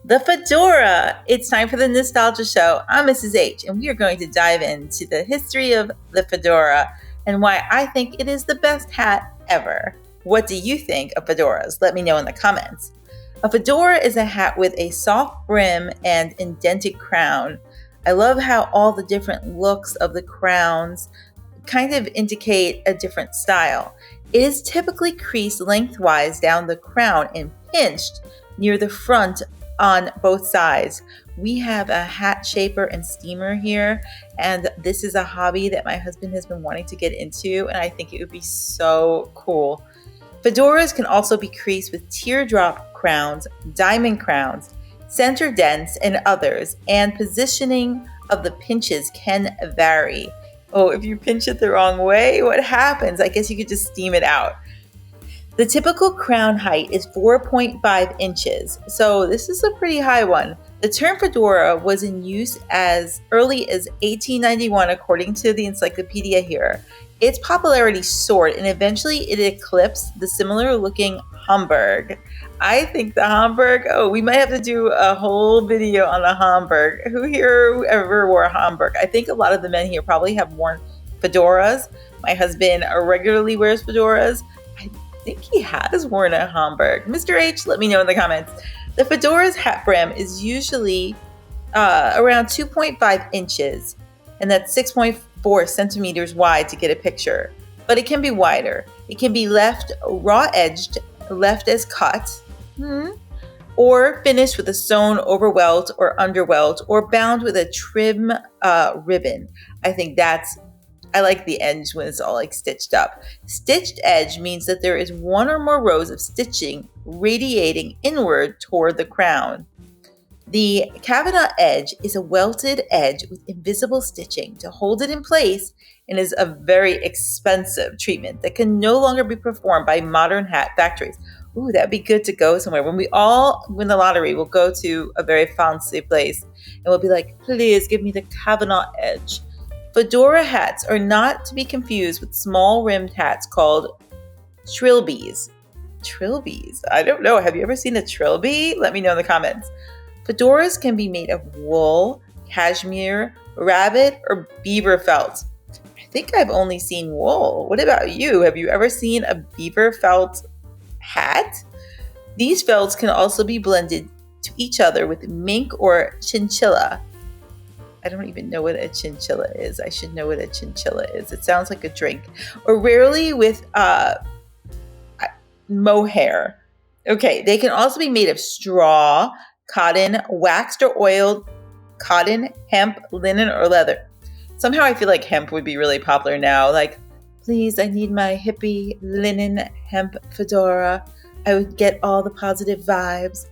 The fedora. It's time for the Nostalgia Show. I'm Mrs. H, and we are going to dive into the history of the fedora and why I think it is the best hat ever. What do you think of fedoras? Let me know in the comments. A fedora is a hat with a soft brim and indented crown. I love how all the different looks of the crowns kind of indicate a different style. It is typically creased lengthwise down the crown and pinched near the front on both sides. We have a hat shaper and steamer here, and this is a hobby that my husband has been wanting to get into, and I think it would be so cool. Fedoras can also be creased with teardrop crowns, diamond crowns, center dents, and others, and positioning of the pinches can vary. Oh, if you pinch it the wrong way, what happens? I guess you could just steam it out. The typical crown height is 4.5 inches, so this is a pretty high one. The term fedora was in use as early as 1891, according to the encyclopedia here. Its popularity soared, and eventually it eclipsed the similar-looking Homburg. I think the Homburg, we might have to do a whole video on the Homburg. Who ever wore a Homburg? I think a lot of the men here probably have worn fedoras. My husband regularly wears fedoras. I think he has worn a Homburg. Mr. H, let me know in the comments. The fedora's hat brim is usually around 2.5 inches, and that's 6.4 centimeters wide to get a picture. But it can be wider. It can be left raw-edged, left as cut, or finished with a sewn over welt or under welt, or bound with a trim ribbon. I like the edge when it's all like stitched up. Stitched edge means that there is one or more rows of stitching radiating inward toward the crown. The Kavanaugh edge is a welted edge with invisible stitching to hold it in place, and is a very expensive treatment that can no longer be performed by modern hat factories. Ooh, that'd be good to go somewhere. When we all win the lottery, we'll go to a very fancy place and we'll be like, please give me the Kavanaugh edge. Fedora hats are not to be confused with small rimmed hats called trilbies. Trilbies? I don't know. Have you ever seen a trilby? Let me know in the comments. Fedoras can be made of wool, cashmere, rabbit, or beaver felt. I think I've only seen wool. What about you? Have you ever seen a beaver felt hat? These felts can also be blended to each other with mink or chinchilla. I don't even know what a chinchilla is. I should know what a chinchilla is. It sounds like a drink. Or rarely with mohair. Okay, they can also be made of straw, cotton, waxed or oiled cotton, hemp, linen, or leather. Somehow I feel like hemp would be really popular now. Like, please, I need my hippie linen hemp fedora. I would get all the positive vibes.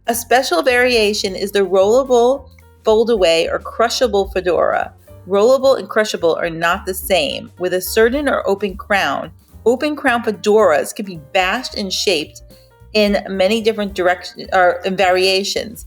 A special variation is the rollable, fold away, or crushable fedora. Rollable and crushable are not the same. With a certain or open crown fedoras can be bashed and shaped in many different directions or variations.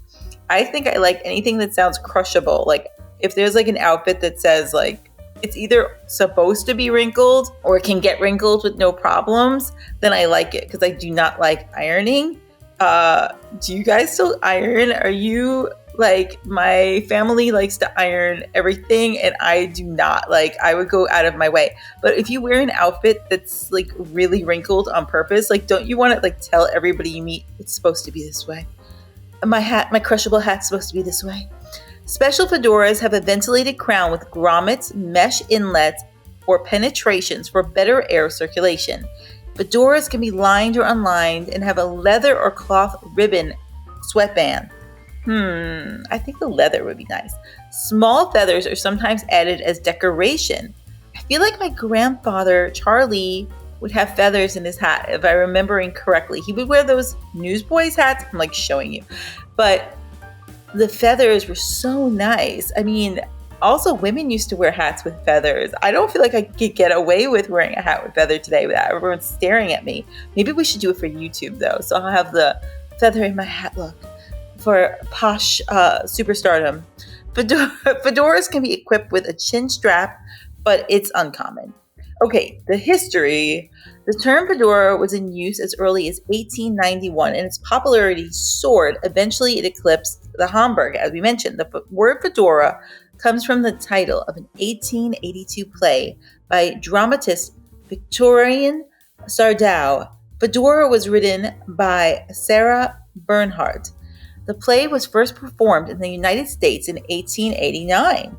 I think I like anything that sounds crushable. Like if there's like an outfit that says like it's either supposed to be wrinkled or it can get wrinkled with no problems, then I like it because I do not like ironing. Do you guys still iron? Are you like, my family likes to iron everything and I do not. Like, I would go out of my way. But if you wear an outfit that's like really wrinkled on purpose, like, don't you want to like tell everybody you meet it's supposed to be this way? My crushable hat's supposed to be this way. Special fedoras have a ventilated crown with grommets, mesh inlets, or penetrations for better air circulation. Fedoras can be lined or unlined and have a leather or cloth ribbon sweatband. I think the leather would be nice. Small feathers are sometimes added as decoration. I feel like my grandfather, Charlie, would have feathers in his hat, if I'm remembering correctly. He would wear those newsboys hats. I'm like showing you. But the feathers were so nice. I mean, also women used to wear hats with feathers. I don't feel like I could get away with wearing a hat with feather today without everyone staring at me. Maybe we should do it for YouTube though. So I'll have the feather in my hat look for posh superstardom. Fedoras can be equipped with a chin strap, but it's uncommon. Okay, the history. The term fedora was in use as early as 1891, and its popularity soared. Eventually, it eclipsed the Hamburg, as we mentioned. The word fedora comes from the title of an 1882 play by dramatist Victorien Sardou. Fedora was written by Sarah Bernhardt. The play was first performed in the United States in 1889.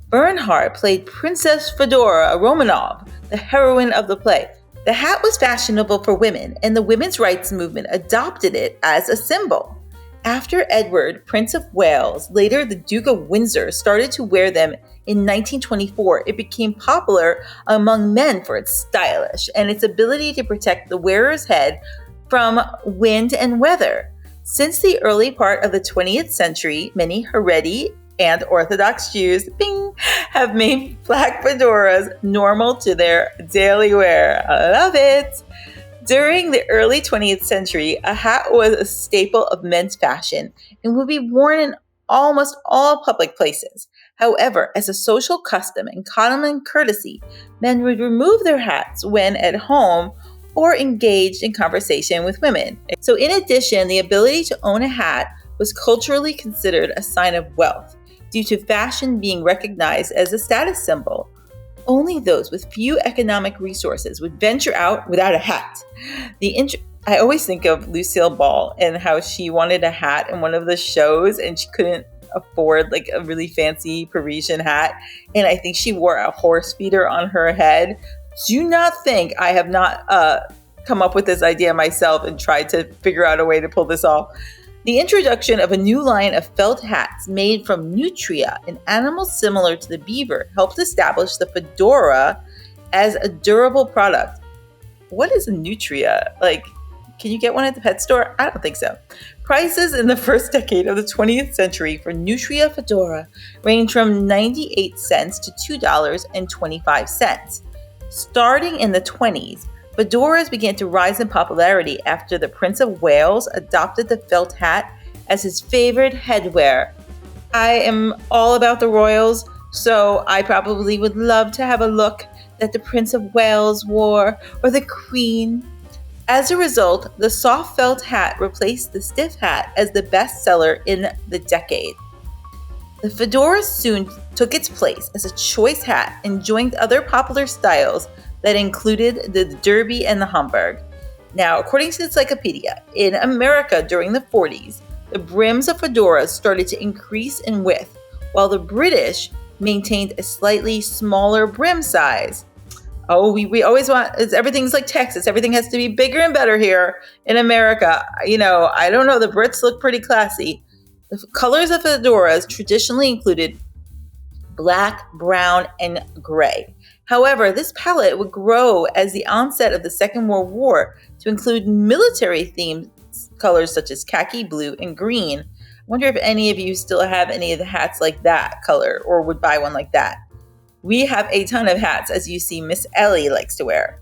Bernhardt played Princess Fedora Romanov, the heroine of the play. The hat was fashionable for women, and the women's rights movement adopted it as a symbol. After Edward, Prince of Wales, later the Duke of Windsor, started to wear them in 1924, it became popular among men for its stylish and its ability to protect the wearer's head from wind and weather. Since the early part of the 20th century, many Haredi and Orthodox Jews, have made black fedoras normal to their daily wear. I love it! During the early 20th century, a hat was a staple of men's fashion and would be worn in almost all public places. However, as a social custom and common courtesy, men would remove their hats when at home or engaged in conversation with women. So in addition, the ability to own a hat was culturally considered a sign of wealth, due to fashion being recognized as a status symbol. Only those with few economic resources would venture out without a hat. I always think of Lucille Ball and how she wanted a hat in one of the shows and she couldn't afford like a really fancy Parisian hat. And I think she wore a horse feeder on her head. Do not think I have not come up with this idea myself and tried to figure out a way to pull this off. The introduction of a new line of felt hats made from nutria, an animal similar to the beaver, helped establish the fedora as a durable product. What is a nutria? Like, can you get one at the pet store? I don't think so. Prices in the first decade of the 20th century for nutria fedora range from 98 cents to $2.25. Starting in the 20s, fedoras began to rise in popularity after the Prince of Wales adopted the felt hat as his favorite headwear. I am all about the royals, so I probably would love to have a look that the Prince of Wales wore, or the Queen. As a result, the soft felt hat replaced the stiff hat as the best seller in the decade. The fedora soon took its place as a choice hat and joined other popular styles that included the derby and the Hamburg. Now, according to the encyclopedia, in America during the 40s, the brims of fedoras started to increase in width, while the British maintained a slightly smaller brim size. Oh, we always want, everything's like Texas. Everything has to be bigger and better here in America. You know, I don't know, the Brits look pretty classy. The colors of fedoras traditionally included black, brown, and gray. However, this palette would grow as the onset of the Second World War to include military-themed colors such as khaki, blue, and green. I wonder if any of you still have any of the hats like that color or would buy one like that. We have a ton of hats, as you see Miss Ellie likes to wear.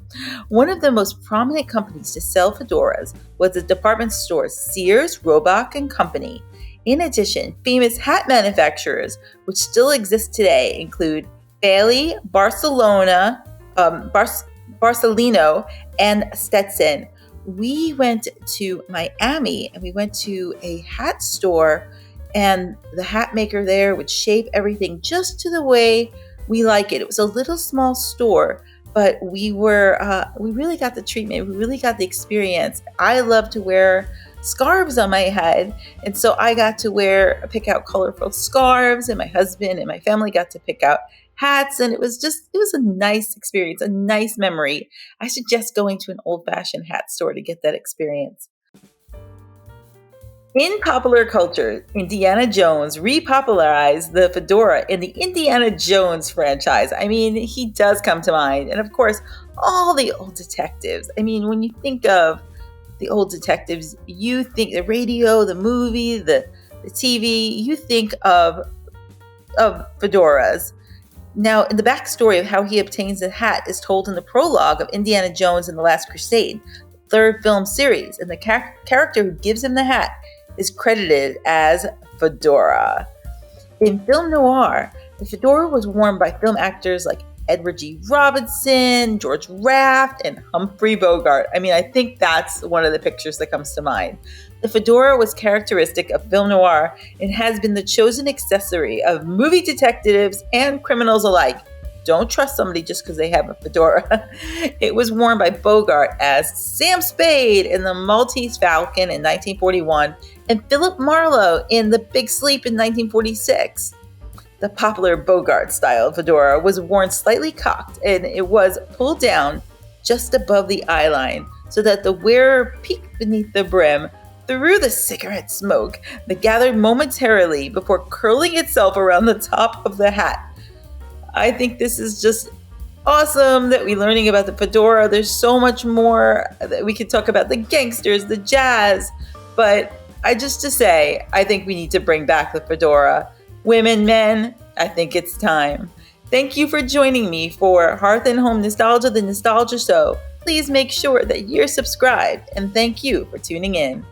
One of the most prominent companies to sell fedoras was the department stores Sears, Roebuck, and Company. In addition, famous hat manufacturers, which still exist today, include Bailey, Barcelona, Barcelino, and Stetson. We went to Miami and we went to a hat store, and the hat maker there would shape everything just to the way we like it. It was a little small store, but we really got the treatment. We really got the experience. I love to wear scarves on my head, and so I got to pick out colorful scarves, and my husband and my family got to pick out hats, and it was a nice experience, a nice memory. I suggest going to an old-fashioned hat store to get that experience. In popular culture, Indiana Jones repopularized the fedora in the Indiana Jones franchise. I mean, he does come to mind. And of course, all the old detectives. I mean, when you think of the old detectives, you think the radio, the movie, the TV, you think of fedoras. Now, in the backstory of how he obtains the hat is told in the prologue of Indiana Jones and the Last Crusade, the third film series, and the character who gives him the hat is credited as Fedora. In film noir, the fedora was worn by film actors like Edward G. Robinson, George Raft, and Humphrey Bogart. I mean, I think that's one of the pictures that comes to mind. The fedora was characteristic of film noir and has been the chosen accessory of movie detectives and criminals alike. Don't trust somebody just because they have a fedora. It was worn by Bogart as Sam Spade in The Maltese Falcon in 1941 and Philip Marlowe in The Big Sleep in 1946. The popular Bogart-style fedora was worn slightly cocked, and it was pulled down just above the eye line so that the wearer peeked beneath the brim through the cigarette smoke that gathered momentarily before curling itself around the top of the hat. I think this is just awesome that we're learning about the fedora. There's so much more that we could talk about, the gangsters, the jazz, but I think we need to bring back the fedora. Women, men, I think it's time. Thank you for joining me for Hearth and Home Nostalgia, the Nostalgia Show. Please make sure that you're subscribed, and thank you for tuning in.